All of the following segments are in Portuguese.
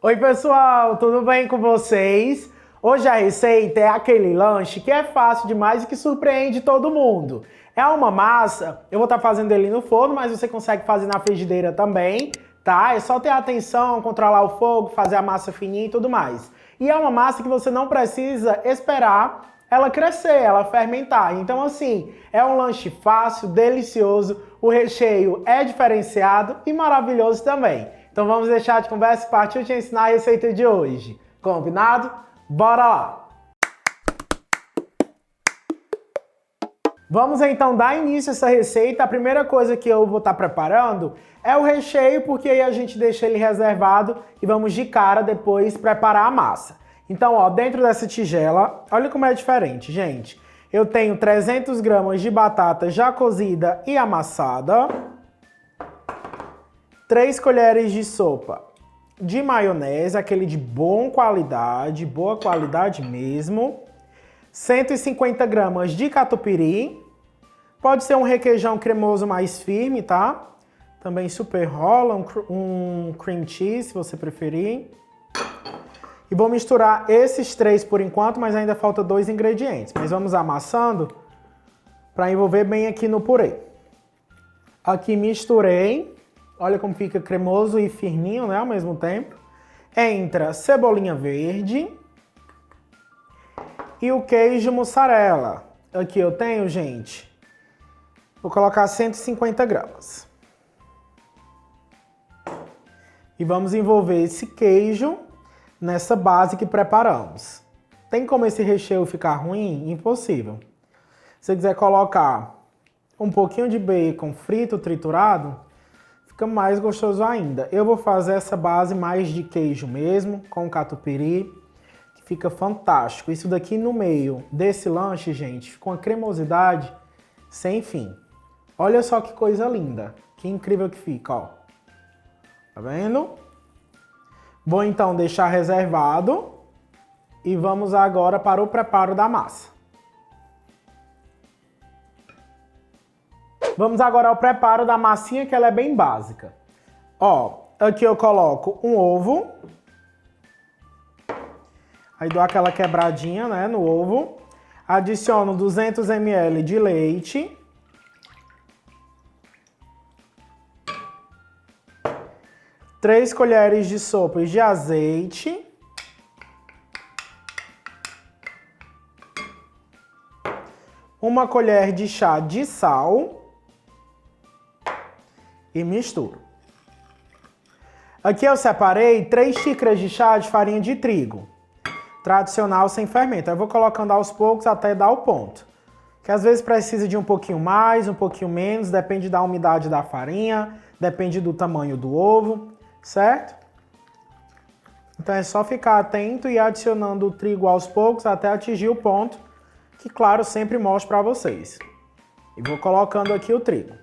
Oi pessoal, tudo bem com vocês? Hoje a receita é aquele lanche que é fácil demais e que surpreende todo mundo. É uma massa, eu vou estar fazendo ele no forno, mas você consegue fazer na frigideira também, tá? É só ter atenção, controlar o fogo, fazer a massa fininha e tudo mais. E é uma massa que você não precisa esperar ela crescer, ela fermentar. Então assim, é um lanche fácil, delicioso, o recheio é diferenciado e maravilhoso também. Então vamos deixar de conversa e partir te ensinar a receita de hoje. Combinado? Bora lá! Vamos então dar início a essa receita. A primeira coisa que eu vou estar preparando é o recheio, porque aí a gente deixa ele reservado e vamos de cara depois preparar a massa. Então, ó, dentro dessa tigela, olha como é diferente, gente. Eu tenho 300 gramas de batata já cozida e amassada, 3 colheres de sopa de maionese, aquele de boa qualidade mesmo, 150 gramas de catupiry, pode ser um requeijão cremoso mais firme, tá? Também super rola, um cream cheese, se você preferir. E vou misturar esses três por enquanto, mas ainda falta 2 ingredientes. Mas vamos amassando para envolver bem aqui no purê. Aqui misturei. Olha como fica cremoso e firminho, né, ao mesmo tempo. Entra cebolinha verde e o queijo mussarela. Aqui eu tenho, gente, vou colocar 150 gramas. E vamos envolver esse queijo nessa base que preparamos. Tem como esse recheio ficar ruim? Impossível. Se você quiser colocar um pouquinho de bacon frito, triturado, fica mais gostoso ainda. Eu vou fazer essa base mais de queijo mesmo, com catupiry, que fica fantástico. Isso daqui no meio desse lanche, gente, fica uma cremosidade sem fim. Olha só que coisa linda, que incrível que fica, ó. Tá vendo? Vou então deixar reservado e vamos agora para o preparo da massa. Vamos agora ao preparo da massinha, que ela é bem básica. Ó, aqui eu coloco um ovo. Aí dou aquela quebradinha, né, no ovo. Adiciono 200 ml de leite. Três colheres de sopa de azeite. Uma colher de chá de sal. E misturo. Aqui eu separei 3 xícaras de chá de farinha de trigo. Tradicional sem fermento. Eu vou colocando aos poucos até dar o ponto. Que às vezes precisa de um pouquinho mais, um pouquinho menos. Depende da umidade da farinha. Depende do tamanho do ovo. Certo? Então é só ficar atento e adicionando o trigo aos poucos até atingir o ponto, que claro, sempre mostro para vocês. E vou colocando aqui o trigo.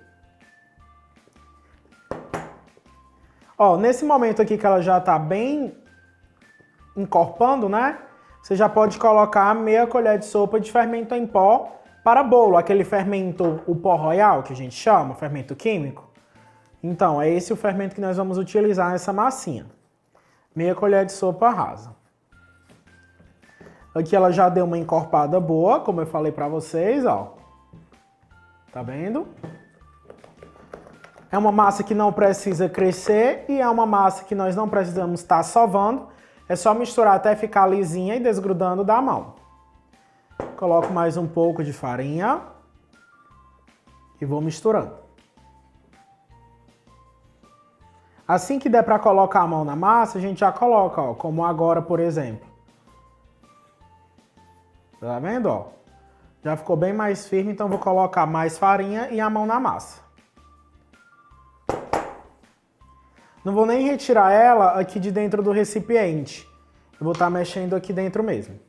Ó, nesse momento aqui que ela já tá bem encorpando, né? Você já pode colocar meia colher de sopa de fermento em pó para bolo, aquele fermento, o pó royal que a gente chama, fermento químico. Então, é esse o fermento que nós vamos utilizar nessa massinha. Meia colher de sopa rasa. Aqui ela já deu uma encorpada boa, como eu falei pra vocês, ó. Tá vendo? É uma massa que não precisa crescer e é uma massa que nós não precisamos estar sovando. É só misturar até ficar lisinha e desgrudando da mão. Coloco mais um pouco de farinha e vou misturando. Assim que der para colocar a mão na massa, a gente já coloca, ó, como agora, por exemplo. Tá vendo, ó? Já ficou bem mais firme, então vou colocar mais farinha e a mão na massa. Não vou nem retirar ela aqui de dentro do recipiente. Eu vou estar mexendo aqui dentro mesmo.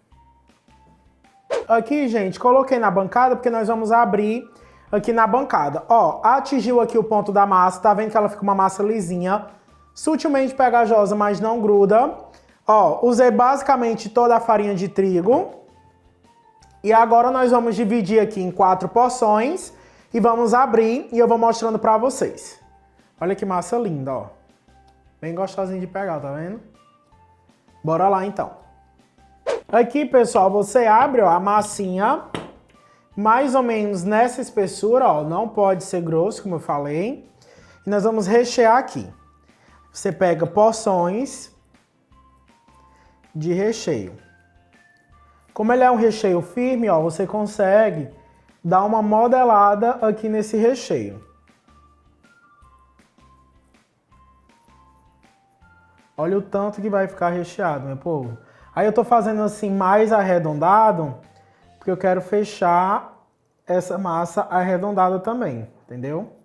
Aqui, gente, coloquei na bancada porque nós vamos abrir aqui na bancada. Ó, atingiu aqui o ponto da massa, tá vendo que ela fica uma massa lisinha, sutilmente pegajosa, mas não gruda. Ó, usei basicamente toda a farinha de trigo. E agora nós vamos dividir aqui em 4 porções e vamos abrir e eu vou mostrando pra vocês. Olha que massa linda, ó. Bem gostosinho de pegar, tá vendo? Bora lá então. Aqui, pessoal, você abre, ó, a massinha mais ou menos nessa espessura, ó, não pode ser grosso, como eu falei. E nós vamos rechear aqui. Você pega porções de recheio. Como ele é um recheio firme, ó, você consegue dar uma modelada aqui nesse recheio. Olha o tanto que vai ficar recheado, meu povo. Aí eu tô fazendo assim mais arredondado, porque eu quero fechar essa massa arredondada também, entendeu?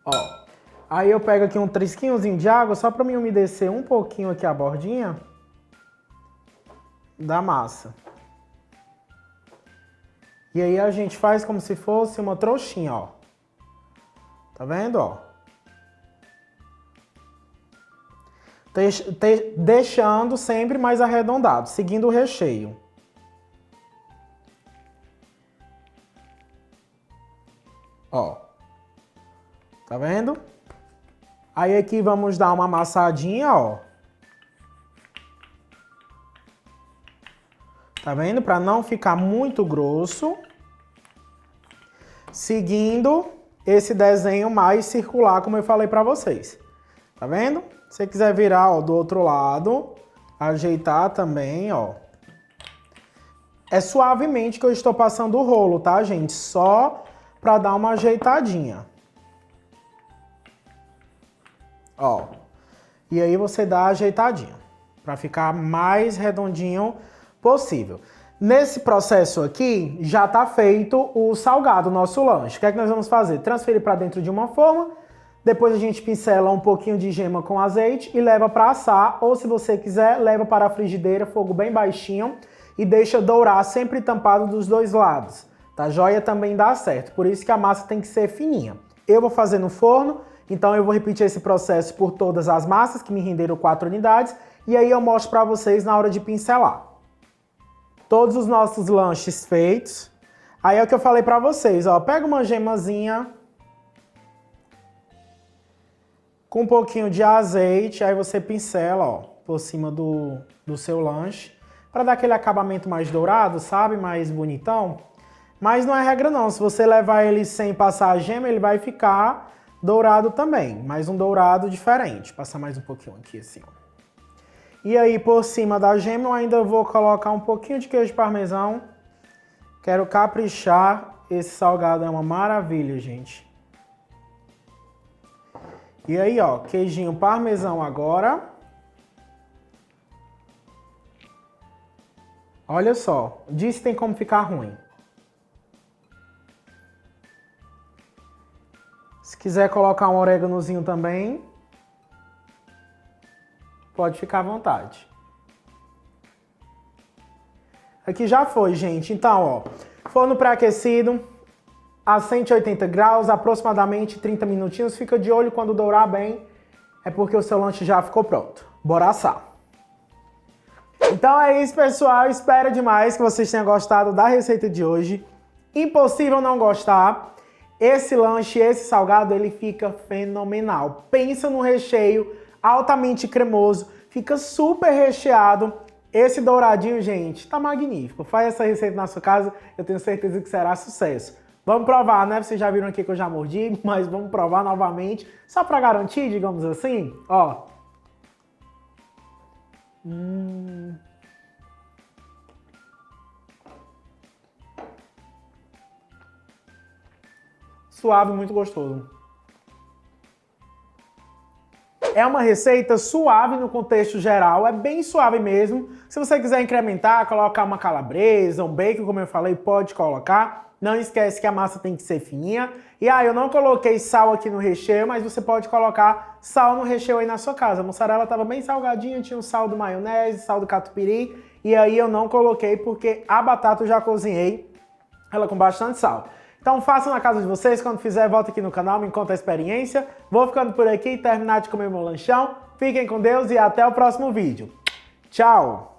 Ó, aí eu pego aqui um trisquinhozinho de água, só para me umedecer um pouquinho aqui a bordinha da massa. E aí a gente faz como se fosse uma trouxinha, ó. Tá vendo, ó? Deixando sempre mais arredondado, seguindo o recheio. Ó. Tá vendo? Aí aqui vamos dar uma amassadinha, ó. Tá vendo? Para não ficar muito grosso. Seguindo esse desenho mais circular, como eu falei para vocês. Tá vendo? Se você quiser virar, ó, do outro lado, ajeitar também, ó. É suavemente que eu estou passando o rolo, tá, gente? Só para dar uma ajeitadinha. Ó. E aí você dá a ajeitadinha, para ficar mais redondinho possível. Nesse processo aqui, já tá feito o salgado, o nosso lanche. O que é que nós vamos fazer? Transferir para dentro de uma forma. Depois a gente pincela um pouquinho de gema com azeite e leva para assar. Ou se você quiser, leva para a frigideira, fogo bem baixinho. E deixa dourar, sempre tampado dos dois lados. Tá joia? Também dá certo. Por isso que a massa tem que ser fininha. Eu vou fazer no forno, então eu vou repetir esse processo por todas as massas, que me renderam 4 unidades. E aí eu mostro para vocês na hora de pincelar. Todos os nossos lanches feitos. Aí é o que eu falei para vocês, ó. Pega uma gemazinha com um pouquinho de azeite, aí você pincela, ó, por cima do seu lanche, para dar aquele acabamento mais dourado, sabe? Mais bonitão. Mas não é regra não, se você levar ele sem passar a gema, ele vai ficar dourado também, mas um dourado diferente. Passar mais um pouquinho aqui assim, ó. E aí por cima da gema eu ainda vou colocar um pouquinho de queijo parmesão. Quero caprichar, esse salgado é uma maravilha, gente. E aí, ó, queijinho parmesão agora. Olha só, disse que tem como ficar ruim. Se quiser colocar um oréganozinho também, pode ficar à vontade. Aqui já foi, gente. Então, ó, forno pré-aquecido a 180 graus, aproximadamente 30 minutinhos. Fica de olho quando dourar bem, é porque o seu lanche já ficou pronto. Bora assar. Então é isso, pessoal. Espero demais que vocês tenham gostado da receita de hoje. Impossível não gostar. Esse lanche, esse salgado, ele fica fenomenal. Pensa no recheio altamente cremoso, fica super recheado. Esse douradinho, gente, tá magnífico. Faz essa receita na sua casa, eu tenho certeza que será sucesso. Vamos provar, né? Vocês já viram aqui que eu já mordi, mas vamos provar novamente, só pra garantir, digamos assim. Ó. Suave, muito gostoso. É uma receita suave no contexto geral, é bem suave mesmo. Se você quiser incrementar, colocar uma calabresa, um bacon, como eu falei, pode colocar. Não esquece que a massa tem que ser fininha. E eu não coloquei sal aqui no recheio, mas você pode colocar sal no recheio aí na sua casa. A mussarela estava bem salgadinha, tinha o sal do maionese, sal do catupiry. E aí eu não coloquei porque a batata eu já cozinhei ela com bastante sal. Então façam na casa de vocês, quando fizer, volta aqui no canal, me conta a experiência. Vou ficando por aqui, terminar de comer meu lanchão. Fiquem com Deus e até o próximo vídeo. Tchau!